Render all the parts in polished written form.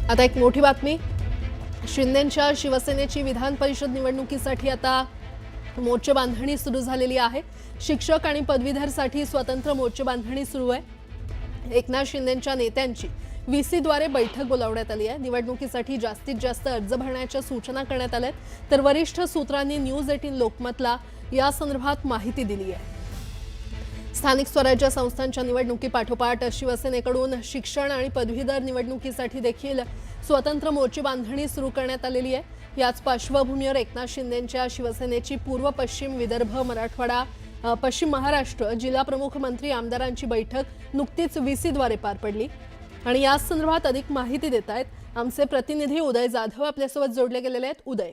आता एक मोठी बातमी, शिंदेंच्या शिवसेनेची विधान परिषद निवडणुकीसाठी आता मोर्चे बांधणी सुरू झालेली आहे। शिक्षक आणि पदवीधरसाठी स्वतंत्र मोर्चे बांधणी सुरू आहे। एकनाथ शिंदेंच्या नेत्यांची व्हीसीद्वारे बैठक बोलावण्यात आली आहे। निवडणुकीसाठी जास्तीत जास्त अर्ज भरण्याच्या सूचना करण्यात आल्या, तर वरिष्ठ सूत्रांनी न्यूज 18 लोकमतला या संदर्भात माहिती दिली आहे। स्थानिक स्वराज्य संस्थांच्या निवडणुकीपाठोपाठ शिवसेनेकडून शिक्षण आणि पदवीधर निवडणुकीसाठी देखील स्वतंत्र मोर्चे बांधणी सुरू करण्यात आलेली आहे। याच पार्श्वभूमीवर एकनाथ शिंदेंच्या शिवसेनेची पूर्व पश्चिम विदर्भ मराठवाडा पश्चिम महाराष्ट्र जिल्हा प्रमुख मंत्री आमदारांची बैठक नुकतीच व्हीसीद्वारे पार पडली आणि या संदर्भात अधिक माहिती देत आहेत आमचे प्रतिनिधी उदय जाधव आपल्यासोबत जोडले गेलेले आहेत। उदय,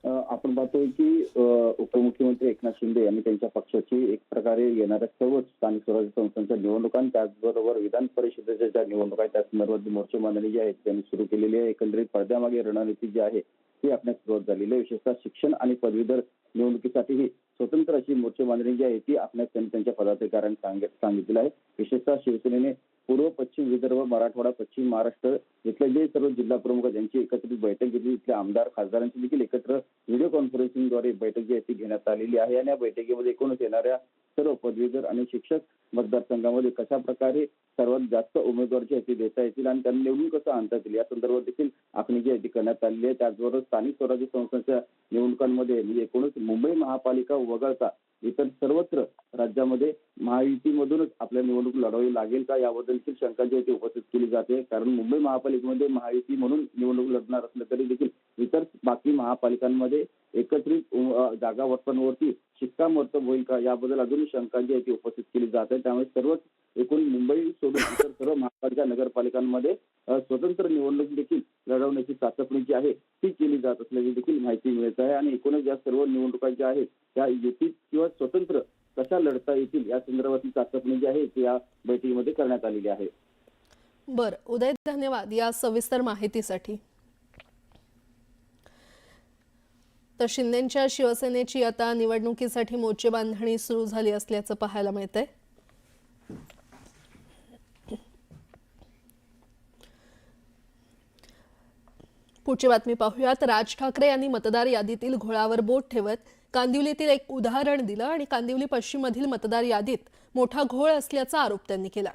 आपण पाहतोय की उपमुख्यमंत्री एकनाथ शिंदे यांनी त्यांच्या पक्षाची एक प्रकारे येणाऱ्या सर्व स्थानिक स्वराज्य संस्थांच्या निवडणुका त्याचबरोबर विधान परिषदेच्या ज्या निवडणुका आहेत त्या संदर्भात मोर्चे बांधणी जी आहेत त्यांनी सुरू केलेली आहे। एकंदरीत पडद्यामागे रणनीती जी आहे ती आपल्यास सुरुवात झालेली आहे। विशेषतः शिक्षण आणि पदवीधर निवडणुकीसाठीही स्वतंत्र अशी मोर्चे बांधणी जी आहे ती आपल्यास त्यांनी त्यांच्या पदाधिकाऱ्यांनी सांगितलेलं आहे। विशेषतः शिवसेनेने पूर्व पश्चिम विदर्भ मराठवाडा पश्चिम महाराष्ट्र इथले जे सर्व जिल्हा प्रमुख यांची एकत्रित बैठक घेतली। इथले आमदार खासदारांची देखील एकत्र व्हिडिओ कॉन्फरन्सिंगद्वारे बैठक जी आहे ती घेण्यात आलेली आहे आणि या बैठकीमध्ये एकूणच येणाऱ्या सर्व पदवीधर आणि शिक्षक मतदारसंघामध्ये कशा प्रकारे सर्वात जास्त उमेदवार जे आहेत ते देता येतील आणि त्यांना निवडून कसं आणता येईल या संदर्भात देखील आखणी जी आहे ती करण्यात आलेली आहे। त्याचबरोबर स्थानिक स्वराज्य संस्थांच्या निवडणुकांमध्ये म्हणजे एकूणच मुंबई महापालिका वगळता इतर सर्वत्र राज्यामध्ये महायुतीमधूनच आपल्या निवडणूक लढवावी लागेल का याबद्दलची शंका जी आहे ती उपस्थित केली जाते। कारण मुंबई महापालिकेमध्ये महायुती म्हणून निवडणूक लढणार असलं तरी देखील इतर बाकी महापालिकांमध्ये एकत्रित जागा वाटपांवरती शिक्कामोर्तब होईल का याबद्दल अजूनही शंका जी आहे ती उपस्थित केली जाते। त्यामुळे सर्वच एकूण मुंबई सोडून इतर सर्व महापालिका नगरपालिकांमध्ये स्वतंत्र निवडणूक देखील लढवण्याची चाचपणी जी आहे ती केली जात असल्याची देखील माहिती मिळत आहे आणि एकूणच या सर्व निवडणुका ज्या आहेत त्या युतीत किंवा स्वतंत्र कशा लढता येतील या संदर्भातली चाचपणी जी आहे ती या बैठकीमध्ये करण्यात आलेली आहे। बरं उदय, धन्यवाद या सविस्तर माहितीसाठी। तर शिंदेंच्या शिवसेनेची आता निवडणुकीसाठी मोर्चे बांधणी सुरू झाली असल्याचं पाहायला मिळतंय। पुढची बातमी पाहूयात। राज ठाकरे यांनी मतदार यादीतील घोळावर बोट ठेवत कांदिवलीतील एक उदाहरण दिलं आणि कांदिवली पश्चिम मधील मतदार यादीत मोठा घोळ असल्याचा आरोप त्यांनी केला।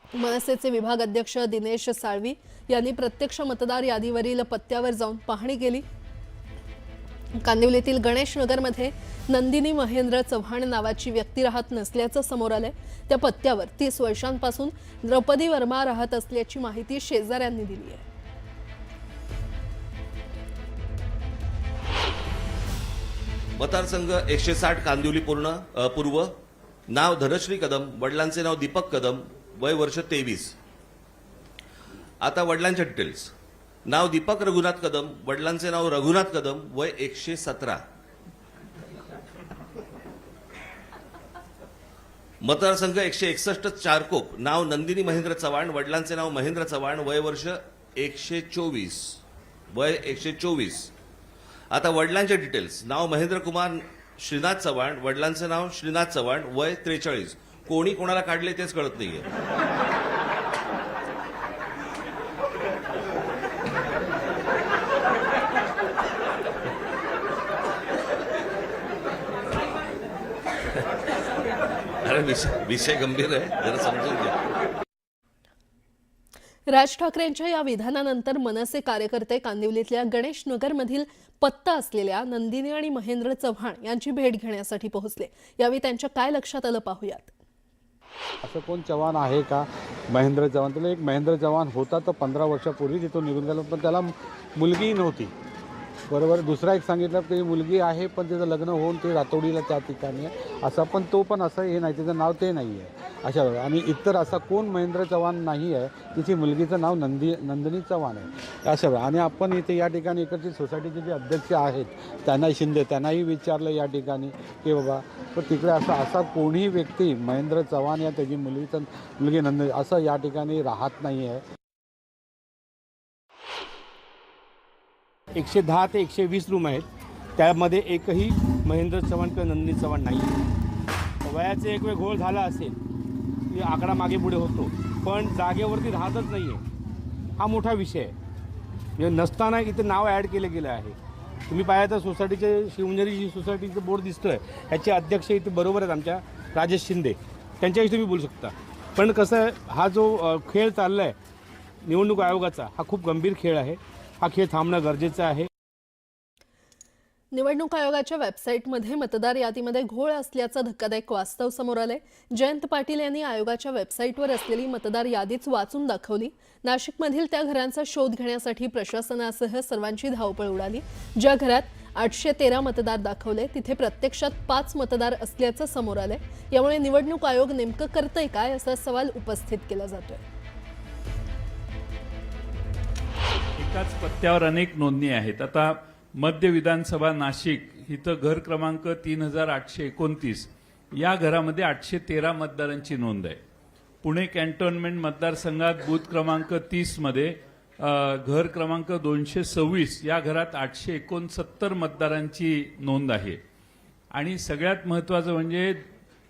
मनसेचे विभाग अध्यक्ष दिनेश साळवी यांनी प्रत्यक्ष मतदार यादीवरील पत्त्यावर जाऊन पाहणी केली। कांदिवलीतील गणेश नगरमध्ये नंदिनी महेंद्र चव्हाण नावाची व्यक्ती राहत नसल्याचं समोर आलंय। त्या पत्त्यावर 30 वर्षांपासून द्रौपदी वर्मा राहत असल्याची माहिती शेजाऱ्यांनी दिली आहे। मतदारसंघ 160 कांदिवली पूर्व, नाव धनश्री कदम, वडिलांचे नाव दीपक कदम, वय वर्ष 23। आता वडिलांचे डिटेल्स। नाव दीपक रघुनाथ कदम, वडिलांचे नाव रघुनाथ कदम, वय 117। मतदारसंघ 161 चारकोप, नाव नंदिनी महेंद्र चव्हाण, वडिलांचे नाव महेंद्र चव्हाण, वय वर्ष 124, वय 124। आता वडिलांचे डिटेल्स। नाव महेंद्र कुमार श्रीनाथ चव्हाण, वडिलांचे नाव श्रीनाथ चव्हाण, वय 43। कोणी कोणाला काढले तेच कळत नाहीये। अरे विषय गंभीर आहे, जरा समजून घ्या। राज ठाकरेंच्या या विधानानंतर मनसे कार्यकर्ते कांदिवलीतल्या गणेश नगरमधील पत्ता असलेल्या नंदिनी आणि महेंद्र चव्हाण यांची भेट घेण्यासाठी पोहोचले। यावेळी त्यांच्या काय लक्षात आलं पाहूयात। असं कोण चव्हाण आहे का? महेंद्र चव्हाण, त्याला एक महेंद्र चव्हाण होता तो 15 वर्षापूर्वी तिथून निघून गेला, पण त्याला मुलगी नव्हती। बरोबर, दुसरा एक सांगितलं की मुलगी आहे पण तिचं लग्न होऊन ते रातोडीला त्या ठिकाणी आहे असं, पण तो पण असं हे नाही, तिचं नाव ते नाही आहे अशा। आणि इतर असा कोण महेंद्र चव्हाण नाही आहे, तिची मुलगीचं नाव नंदिनी चव्हाण आहे अशा। आणि आपण इथे या ठिकाणी इकडची सोसायटीचे जे अध्यक्ष आहेत त्यांना शिंदे त्यांनाही विचारलं या ठिकाणी की बाबा पण तिकडे असा कोणीही व्यक्ती महेंद्र चव्हाण या त्याची मुलगी नंदिनी असं या ठिकाणी राहत नाही आहे। 110 ते 120 रूम आहेत, त्यामध्ये एकही महेंद्र चव्हाण किंवा नंदिनी चव्हाण नाही। वयाचे एक वेळ घोळ झाला असेल की आकडा मागे पुढे होतो, पण जागेवरती राहतच नाही आहे। हा मोठा विषय आहे. म्हणजे नसताना इथे नाव ॲड केलं गेलं आहे. तुम्ही पाहिलं तर सोसायटीचे शिवंजरी जी सोसायटीचं बोर्ड दिसतोय ह्याचे अध्यक्ष इथे बरोबर आहेत आमच्या राजेश शिंदे, त्यांच्याशी तुम्ही बोलू शकता. पण कसं आहे, हा जो खेळ चालला आहे निवडणूक आयोगाचा, हा खूप गंभीर खेळ आहे. हा खेळ थांबणं गरजेचं आहे. निवडणूक आयोगाच्या वेबसाईटमध्ये मतदार यादीमध्ये घोळ असल्याचं धक्कादायक वास्तव समोर आलंय. जयंत पाटील यांनी आयोगाच्या वेबसाईटवर असलेली मतदार यादीच वाचून दाखवली. नाशिकमधील त्या घरांचा शोध घेण्यासाठी प्रशासनासह सर्वांची धावपळ उडाली. ज्या घरात 813 मतदार दाखवले तिथे प्रत्यक्षात 5 मतदार असल्याचं समोर आलंय. यामुळे निवडणूक आयोग नेमकं करतंय काय असा सवाल उपस्थित केला जातोय. एकाच पत्त्यावर अनेक नोंदणी आहेत. आता मध्य विधानसभा नाशिक इथं घर क्रमांक 3829 या घरामध्ये 813 मतदारांची नोंद आहे. पुणे कॅन्टोन्मेंट मतदारसंघात बूथ क्रमांक 30 मध्ये घर क्रमांक 226 या घरात 869 मतदारांची नोंद आहे. आणि सगळ्यात महत्त्वाचं म्हणजे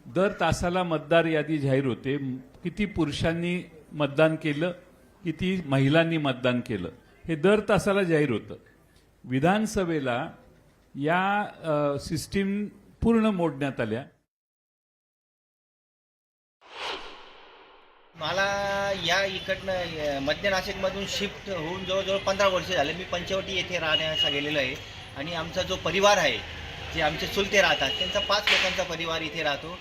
दर तासाला मतदार यादी जाहीर होते. किती पुरुषांनी मतदान केलं, किती महिलांनी मतदान केलं, हे दर तासाला जाहीर होतं. विधानसभेला या सिस्टीम पूर्ण मोडण्यात आल्या. मला या इकडनं मध्य नाशिकमधून शिफ्ट होऊन जवळजवळ 15 वर्ष झाले. मी पंचवटी येथे राहण्याचा गेलेलो आहे आणि आमचा जो परिवार आहे, जे आमचे चुलते राहतात, त्यांचा 5 लोकांचा परिवार इथे राहतो.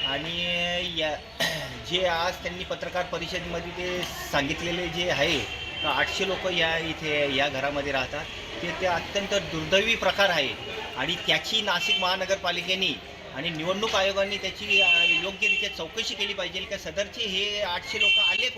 आणि या जे आज त्यांनी पत्रकार परिषदेमध्ये ते सांगितलेले जे आहे 800 लोक या घरामध्ये राहतात, ते अत्यंत दुर्दैवी प्रकार आहे. आणि त्याची नाशिक महानगरपालिकेने आणि निवडणूक आयोगाने त्याची योग्यरित्या चौकशी केली पाहिजे की सदरचे हे 800 लोक आले